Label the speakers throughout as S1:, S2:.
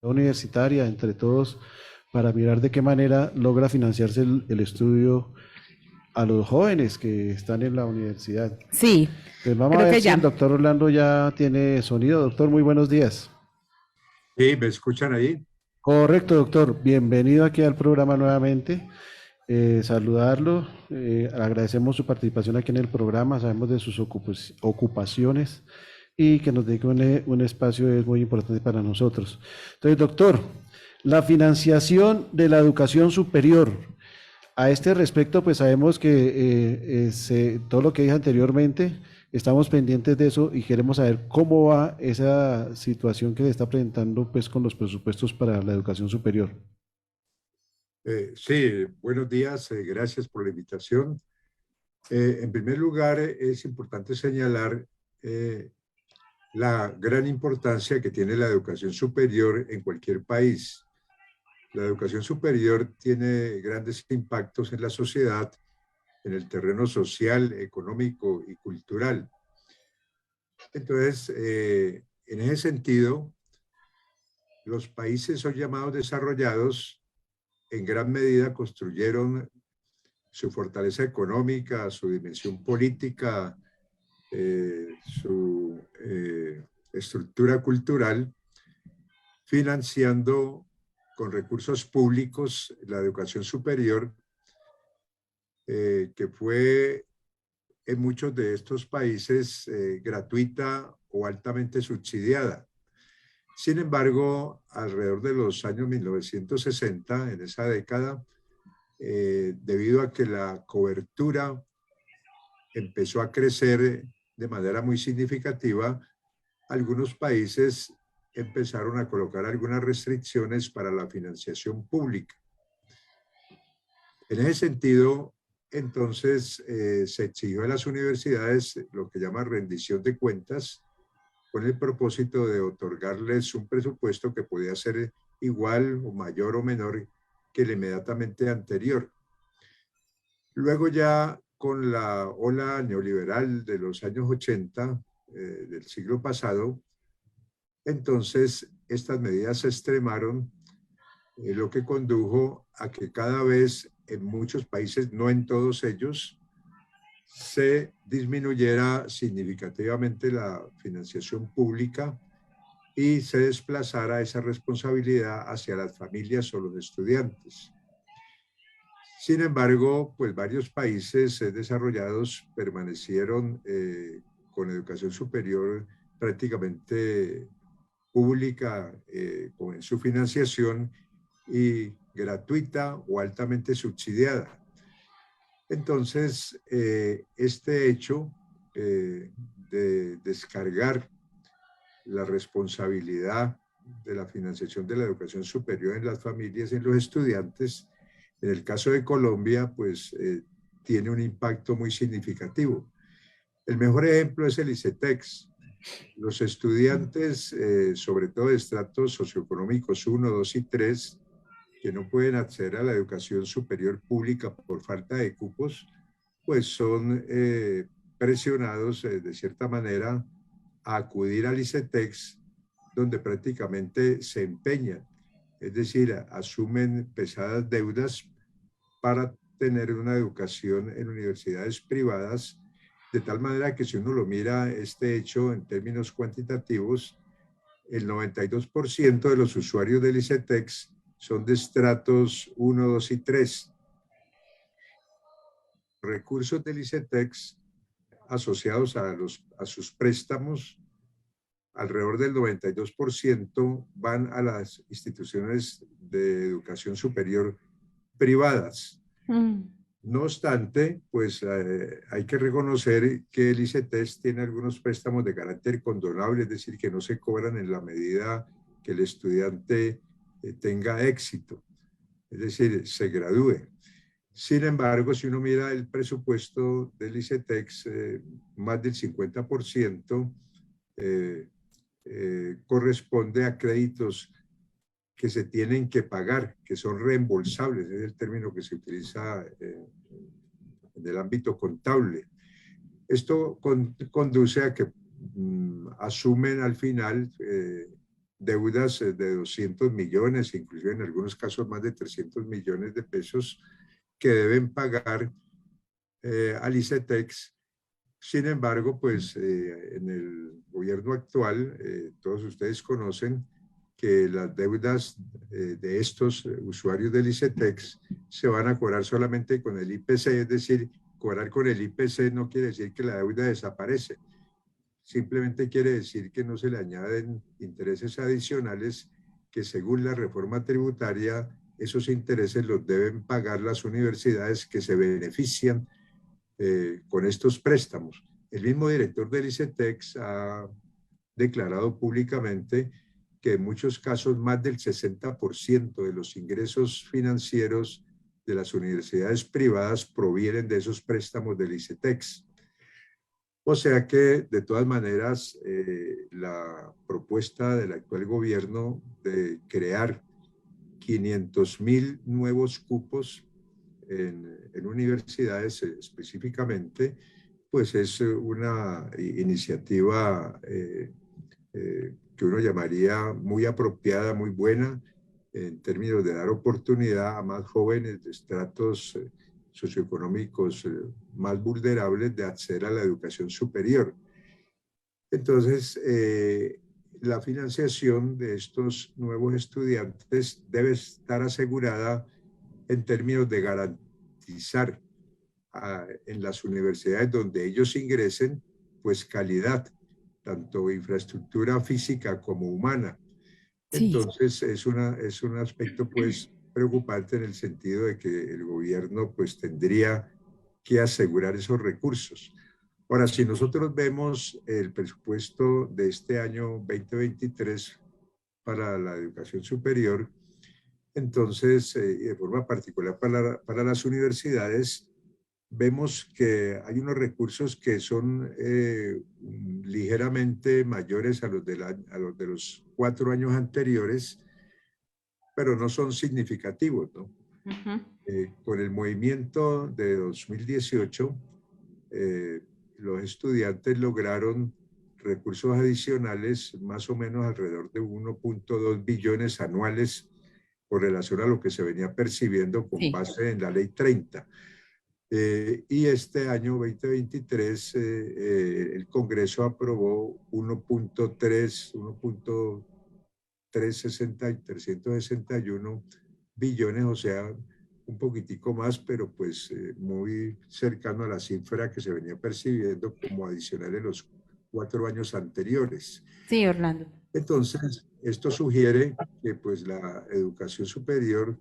S1: universitaria, entre todos, para mirar de qué manera logra financiarse el estudio a los jóvenes que están en la universidad.
S2: Sí,
S1: Entonces vamos a
S2: creo
S1: ver
S2: que
S1: si el
S2: ya.
S1: doctor Orlando ya tiene sonido. Doctor, muy buenos días.
S3: Sí, ¿me escuchan ahí?
S1: Correcto, doctor. Bienvenido aquí al programa nuevamente. Saludarlo. Agradecemos su participación aquí en el programa. Sabemos de sus ocupaciones y que nos dedique un espacio es muy importante para nosotros. Entonces, doctor, la financiación de la educación superior. A este respecto, pues sabemos que todo lo que dije anteriormente, estamos pendientes de eso y queremos saber cómo va esa situación que se está presentando pues con los presupuestos para la educación superior.
S3: Sí, buenos días, gracias por la invitación. En primer lugar, es importante señalar eh, la gran importancia que tiene la educación superior en cualquier país. La educación superior tiene grandes impactos en la sociedad, en el terreno social, económico y cultural. Entonces, en ese sentido, los países son llamados desarrollados en gran medida construyeron su fortaleza económica, su dimensión política, su estructura cultural, financiando con recursos públicos la educación superior, que fue en muchos de estos países gratuita o altamente subsidiada. Sin embargo, alrededor de los años 1960, en esa década, debido a que la cobertura empezó a crecer de manera muy significativa, algunos países empezaron a colocar algunas restricciones para la financiación pública. En ese sentido, entonces, se exigió a las universidades lo que llama rendición de cuentas, con el propósito de otorgarles un presupuesto que podía ser igual o mayor o menor que el inmediatamente anterior. Luego ya con la ola neoliberal de los años 80 del siglo pasado, entonces estas medidas se extremaron, lo que condujo a que cada vez en muchos países, no en todos ellos, se disminuyera significativamente la financiación pública y se desplazara esa responsabilidad hacia las familias o los estudiantes. Sin embargo, pues varios países desarrollados permanecieron con educación superior prácticamente pública con su financiación y gratuita o altamente subsidiada. Entonces, este hecho de descargar la responsabilidad de la financiación de la educación superior en las familias y en los estudiantes, en el caso de Colombia, pues tiene un impacto muy significativo. El mejor ejemplo es el ICETEX. Los estudiantes, sobre todo de estratos socioeconómicos 1, 2 y 3, que no pueden acceder a la educación superior pública por falta de cupos, pues son presionados de cierta manera a acudir al ICETEX, donde prácticamente se empeñan, es decir, asumen pesadas deudas para tener una educación en universidades privadas, de tal manera que si uno lo mira este hecho en términos cuantitativos, el 92% de los usuarios del ICETEX son de estratos 1, 2 y 3. Recursos del ICETEX asociados a sus préstamos, alrededor del 92% van a las instituciones de educación superior privadas.
S2: Mm.
S3: No obstante, pues hay que reconocer que el ICETEX tiene algunos préstamos de carácter condonable, es decir, que no se cobran en la medida que el estudiante tenga éxito, es decir, se gradúe. Sin embargo, si uno mira el presupuesto del ICETEX, más del 50% eh, corresponde a créditos que se tienen que pagar, que son reembolsables, es el término que se utiliza en el ámbito contable. Esto conduce a que asumen al final deudas de 200 millones, inclusive en algunos casos más de 300 millones de pesos que deben pagar al ICETEX. Sin embargo, pues en el gobierno actual, todos ustedes conocen que las deudas de estos usuarios del ICETEX se van a cobrar solamente con el IPC, es decir, cobrar con el IPC no quiere decir que la deuda desaparece, simplemente quiere decir que no se le añaden intereses adicionales que según la reforma tributaria, esos intereses los deben pagar las universidades que se benefician con estos préstamos. El mismo director del ICETEX ha declarado públicamente que en muchos casos más del 60% de los ingresos financieros de las universidades privadas provienen de esos préstamos del ICETEX. O sea que, de todas maneras, la propuesta del actual gobierno de crear 500.000 nuevos cupos en universidades específicamente, pues es una iniciativa que uno llamaría muy apropiada, muy buena, en términos de dar oportunidad a más jóvenes de estratos socioeconómicos más vulnerables de acceder a la educación superior. Entonces, la financiación de estos nuevos estudiantes debe estar asegurada en términos de garantizar en las universidades donde ellos ingresen, pues calidad, tanto infraestructura física como humana.
S2: Sí.
S3: Entonces es un aspecto pues preocupante en el sentido de que el gobierno pues tendría que asegurar esos recursos. Ahora, si nosotros vemos el presupuesto de este año 2023 para la educación superior, entonces, de forma particular para las universidades, vemos que hay unos recursos que son ligeramente mayores a los de los 4 años anteriores, pero no son significativos, ¿no? Con el movimiento de 2018, los estudiantes lograron recursos adicionales más o menos alrededor de 1.2 billones anuales con relación a lo que se venía percibiendo con base en la ley 30. Y este año 2023 el Congreso aprobó 361 billones, o sea, un poquitico más, pero pues muy cercano a la cifra que se venía percibiendo como adicional en los 4 años anteriores.
S2: Sí, Orlando.
S3: Entonces, esto sugiere que pues la educación superior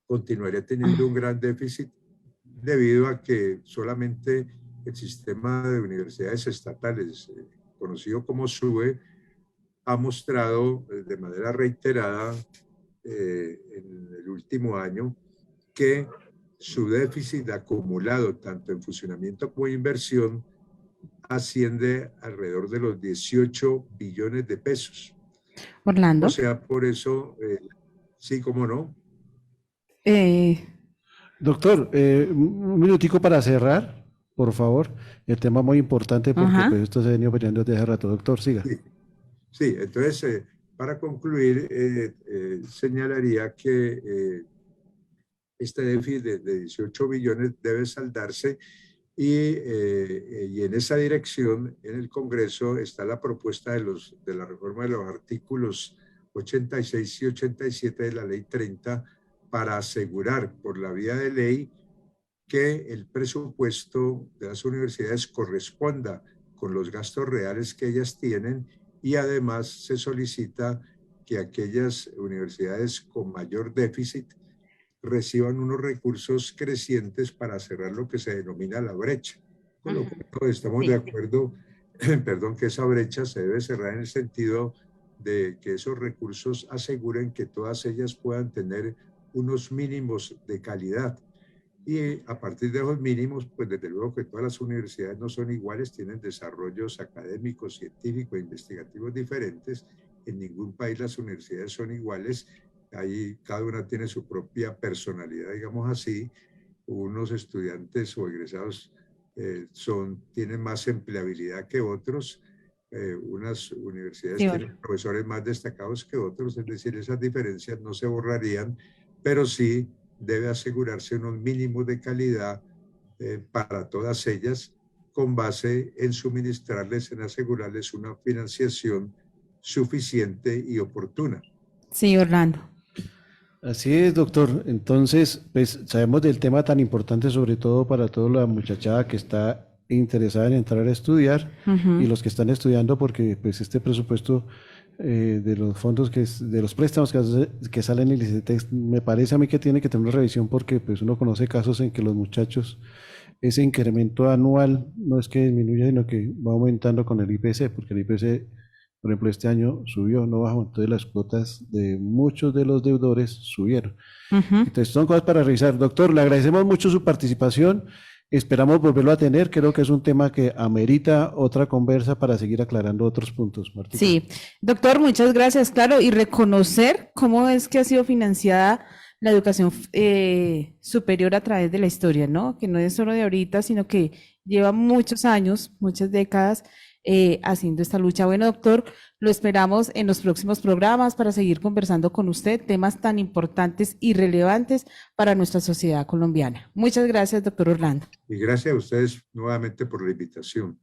S3: continuaría teniendo un gran déficit debido a que solamente el sistema de universidades estatales, conocido como SUBE, ha mostrado de manera reiterada en el último año que su déficit acumulado tanto en funcionamiento como en inversión asciende alrededor de los 18 billones de pesos.
S2: Orlando.
S3: O sea, por eso, sí, cómo no.
S1: Doctor, un minutico para cerrar, por favor. El tema muy importante porque pues esto se ha venido peleando desde hace rato. Doctor, siga.
S3: Sí, sí, entonces, para concluir, señalaría que este déficit de 18 billones debe saldarse y en esa dirección, en el Congreso, está la propuesta de la reforma de los artículos 86 y 87 de la Ley 30 para asegurar por la vía de ley que el presupuesto de las universidades corresponda con los gastos reales que ellas tienen y además se solicita que aquellas universidades con mayor déficit reciban unos recursos crecientes para cerrar lo que se denomina la brecha. Con lo cual estamos de acuerdo, perdón, que esa brecha se debe cerrar en el sentido de que esos recursos aseguren que todas ellas puedan tener unos mínimos de calidad. Y a partir de esos mínimos, pues desde luego que todas las universidades no son iguales, tienen desarrollos académicos, científicos, investigativos diferentes. En ningún país las universidades son iguales. Ahí cada una tiene su propia personalidad, digamos así. Unos estudiantes o egresados tienen más empleabilidad que otros. unas universidades
S2: Sí,
S3: tienen profesores más destacados que otros, es decir, esas diferencias no se borrarían, pero sí debe asegurarse unos mínimos de calidad para todas ellas, con base en suministrarles, en asegurarles una financiación suficiente y oportuna.
S2: sí, Orlando.
S1: Así es, doctor. Entonces, pues sabemos del tema tan importante, sobre todo para toda la muchachada que está interesada en entrar a estudiar y los que están estudiando, porque pues este presupuesto de los fondos de los préstamos que salen en el ICETEX, me parece a mí que tiene que tener una revisión porque pues uno conoce casos en que los muchachos, ese incremento anual no es que disminuya, sino que va aumentando con el IPC, porque el IPC, por ejemplo, este año subió, no bajó, entonces las cuotas de muchos de los deudores subieron. Entonces son cosas para revisar. Doctor, le agradecemos mucho su participación. Esperamos volverlo a tener. Creo que es un tema que amerita otra conversa para seguir aclarando otros puntos. Martica.
S2: Sí, doctor, muchas gracias. Claro, y reconocer cómo es que ha sido financiada la educación superior a través de la historia, ¿no? Que no es solo de ahorita, sino que lleva muchos años, muchas décadas haciendo esta lucha. Bueno, doctor, lo esperamos en los próximos programas para seguir conversando con usted temas tan importantes y relevantes para nuestra sociedad colombiana. Muchas gracias, doctor Orlando.
S3: Y gracias a ustedes nuevamente por la invitación.